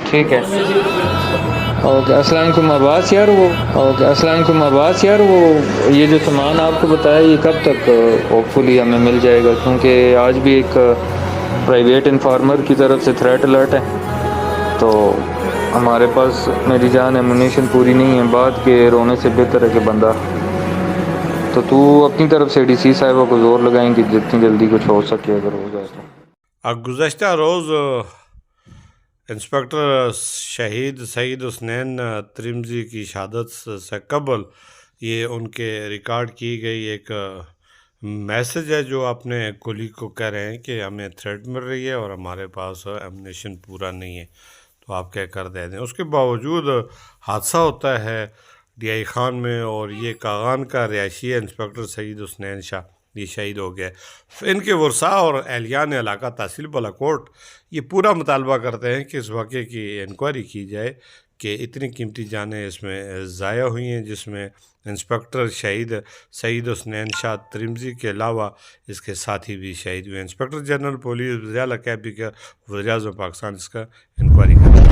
ٹھیک ہے. اوکے السلام علیکم عباس یار. وہ یہ جو سامان آپ کو بتایا یہ کب تک ہوپ فلی ہمیں مل جائے گا؟ کیونکہ آج بھی ایک پرائیویٹ انفارمر کی طرف سے تھریٹ الرٹ ہے، تو ہمارے پاس میری جان ایمونیشن پوری نہیں ہے. بعد کے رونے سے بہتر ہے کہ بندہ، تو اپنی طرف سے ڈی سی صاحبہ کو زور لگائیں کہ جتنی جلدی کچھ ہو سکے اگر ہو جائے تو. گزشتہ روز انسپکٹر شہید سعید حسنین ترمزی کی شہادت سے قبل یہ ان کے ریکارڈ کی گئی ایک میسج ہے جو اپنے کولیگ کو کہہ رہے ہیں کہ ہمیں تھریٹ مل رہی ہے اور ہمارے پاس ایمونیشن پورا نہیں ہے، تو آپ کہہ کر دے دیں. اس کے باوجود حادثہ ہوتا ہے ڈی آئی خان میں، اور یہ کاغان کا رہائشی ہے انسپکٹر سعید حسنین شاہ، یہ شہید ہو گیا. ان کے ورثاء اور اہلیان علاقہ تحصیل بالاکوٹ یہ پورا مطالبہ کرتے ہیں کہ اس واقعے کی انکوائری کی جائے کہ اتنی قیمتی جانیں اس میں ضائع ہوئی ہیں، جس میں انسپکٹر شہید سعید حسنین شاہ ترمزی کے علاوہ اس کے ساتھی بھی شہید ہوئے. انسپکٹر جنرل پولیس وزیر اعلیٰ کیبنی کے وزیر اعظم پاکستان اس کا انکوائری کریں.